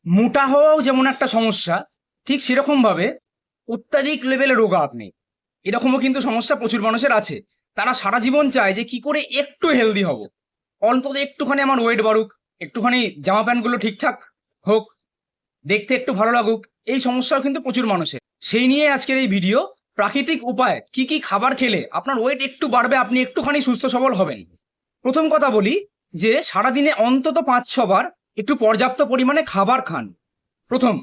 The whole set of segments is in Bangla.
মোটা হওয়াও যেমন একটা সমস্যা, ঠিক সেরকমভাবে অত্যাধিক লেভেলে রোগা আপনি, এরকমও কিন্তু সমস্যা প্রচুর মানুষের আছে। তারা সারা জীবন চায় যে কি করে একটু হেলদি হব, অন্তত একটুখানি আমার ওয়েট বাড়ুক, একটুখানি জামা প্যান্টগুলো ঠিকঠাক হোক, দেখতে একটু ভালো লাগুক। এই সমস্যাও কিন্তু প্রচুর মানুষের। সেই নিয়ে আজকের এই ভিডিও, প্রাকৃতিক উপায় কি কি খাবার খেলে আপনার ওয়েট একটু বাড়বে, আপনি একটুখানি সুস্থ সবল হবেন। প্রথম কথা বলি যে সারাদিনে অন্তত 5-6 বার একটু পর্যাপ্ত পরিমাণে খাবার খান, প্রথম।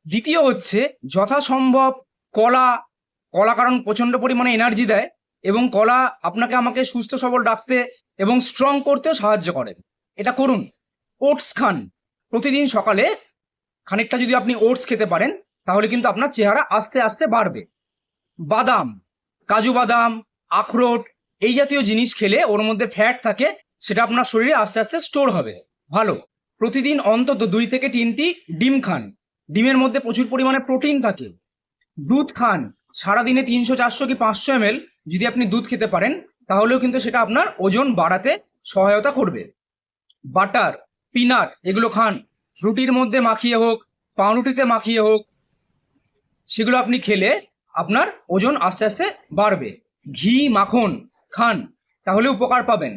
দ্বিতীয় হচ্ছে যথাসম্ভব কলা। কলা কারণ প্রচণ্ড পরিমাণে এনার্জি দেয়, এবং কলা আপনাকে আমাকে সুস্থ সবল রাখতে এবং স্ট্রং করতেও সাহায্য করে, এটা করুন। ওটস খান প্রতিদিন সকালে, খানিকটা যদি আপনি ওটস খেতে পারেন তাহলে কিন্তু আপনার চেহারা আস্তে আস্তে বাড়বে। বাদাম, কাজু বাদাম, আখরোট, এই জাতীয় জিনিস খেলে ওর মধ্যে ফ্যাট থাকে, সেটা আপনার শরীরে আস্তে আস্তে স্টোর হবে, ভালো। প্রতিদিন অন্তত 2 থেকে 3টি ডিম খান, ডিমের মধ্যে প্রচুর পরিমাণে প্রোটিন থাকে। দুধ খান, সারাদিনে 300, 400 কি 500 ml যদি আপনি দুধ খেতে পারেন তাহলেও কিন্তু সেটা আপনার ওজন বাড়াতে সহায়তা করবে। বাটার, পিনাট এগুলো খান, রুটির মধ্যে মাখিয়ে হোক, পাউরুটিতে মাখিয়ে হোক, সেগুলো আপনি খেলে আপনার ওজন আস্তে আস্তে বাড়বে। ঘি, মাখন খান, তাহলে উপকার পাবেন।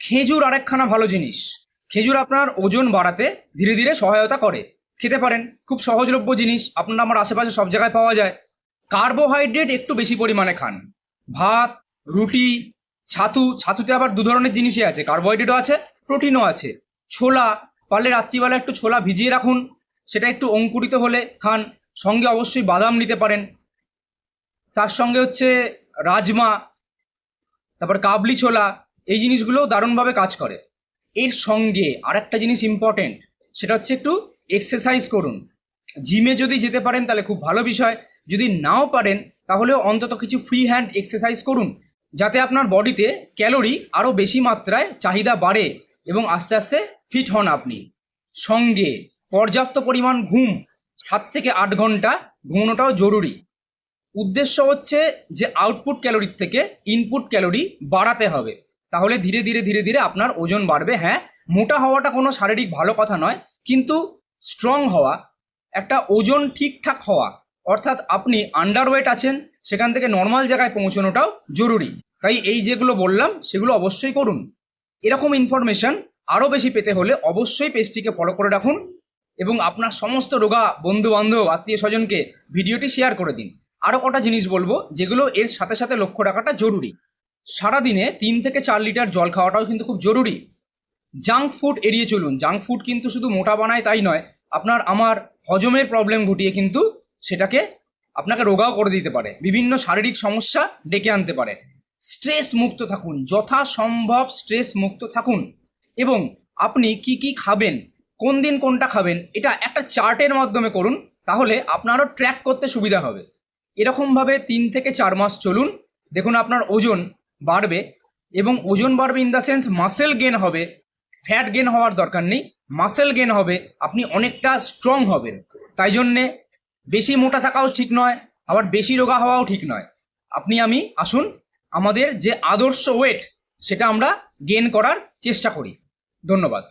খেজুর আরেকখানা ভালো জিনিস, খেজুর আপনার ওজন বাড়াতে ধীরে ধীরে সহায়তা করে, খেতে পারেন, খুব সহজলভ্য জিনিস, আপনার আমার আশেপাশে সব জায়গায় পাওয়া যায়। কার্বোহাইড্রেট একটু বেশি পরিমাণে খান, ভাত, রুটি, ছাতু, ছাতুতে আবার 2 ধরনের জিনিসই আছে, কার্বোহাইড্রেটও আছে, প্রোটিনও আছে। ছোলা, পারলে রাত্রিবেলা একটু ছোলা ভিজিয়ে রাখুন, সেটা একটু অঙ্কুরিত হলে খান, সঙ্গে অবশ্যই বাদাম নিতে পারেন। তার সঙ্গে হচ্ছে রাজমা, তারপর কাবলি ছোলা, এই জিনিসগুলো দারুণভাবে কাজ করে। এর সঙ্গে আরেকটা জিনিস ইম্পর্টেন্ট, সেটা হচ্ছে একটু এক্সারসাইজ করুন। জিমে যদি যেতে পারেন তাহলে খুব ভালো বিষয়, যদি নাও পারেন তাহলেও অন্তত কিছু ফ্রি হ্যান্ড এক্সারসাইজ করুন, যাতে আপনার বডিতে ক্যালোরি আরও বেশি মাত্রায় চাহিদা বাড়ে এবং আস্তে আস্তে ফিট হন আপনি। সঙ্গে পর্যাপ্ত পরিমাণ ঘুম, 7 থেকে 8 ঘন্টা ঘুমানোটাও জরুরি। উদ্দেশ্য হচ্ছে যে আউটপুট ক্যালোরির থেকে ইনপুট ক্যালোরি বাড়াতে হবে, তাহলে ধীরে ধীরে ধীরে ধীরে আপনার ওজন বাড়বে। হ্যাঁ, মোটা হওয়াটা কোনো শারীরিক ভালো কথা নয়, কিন্তু স্ট্রং হওয়া, একটা ওজন ঠিকঠাক হওয়া, অর্থাৎ আপনি আন্ডারওয়েট আছেন সেখান থেকে নর্মাল জায়গায় পৌঁছানোটাও জরুরি। তাই এই যেগুলো বললাম সেগুলো অবশ্যই করুন। এরকম ইনফরমেশন আরও বেশি পেতে হলে অবশ্যই পেজটিকে ফলো করে রাখুন, এবং আপনার সমস্ত রোগা বন্ধু বান্ধব আত্মীয় স্বজনকে ভিডিওটি শেয়ার করে দিন। আরও কটা জিনিস বলবো যেগুলো এর সাথে সাথে লক্ষ্য রাখাটা জরুরি। সারাদিনে 3 থেকে 4 লিটার জল খাওয়াটাও কিন্তু খুব জরুরি। জাঙ্ক ফুড এড়িয়ে চলুন, জাঙ্ক ফুড কিন্তু শুধু মোটা বানায় তাই নয়, আপনার আমার হজমের প্রবলেম ঘটিয়ে কিন্তু সেটাকে আপনাকে রোগাও করে দিতে পারে, বিভিন্ন শারীরিক সমস্যা ডেকে আনতে পারে। স্ট্রেস মুক্ত থাকুন, যথাসম্ভব স্ট্রেস মুক্ত থাকুন, এবং আপনি কি কি খাবেন, কোন দিন কোনটা খাবেন, এটা একটা চার্টের মাধ্যমে করুন, তাহলে আপনারও ট্র্যাক করতে সুবিধা হবে। এরকমভাবে 3 থেকে 4 মাস চলুন, দেখুন আপনার ওজন বাড়বে, এবং ওজন বাড়বে in the sense muscle gain হবে, ফ্যাট গেন হওয়ার দরকার নেই, মাসেল গেন হবে, আপনি অনেকটা স্ট্রং হবেন। তাই জন্যে বেশি মোটা থাকাও ঠিক নয়, আবার বেশি রোগা হওয়াও ঠিক নয়। আপনি আমি আসুন, আমাদের যে আদর্শ ওয়েট সেটা আমরা গেন করার চেষ্টা করি। ধন্যবাদ।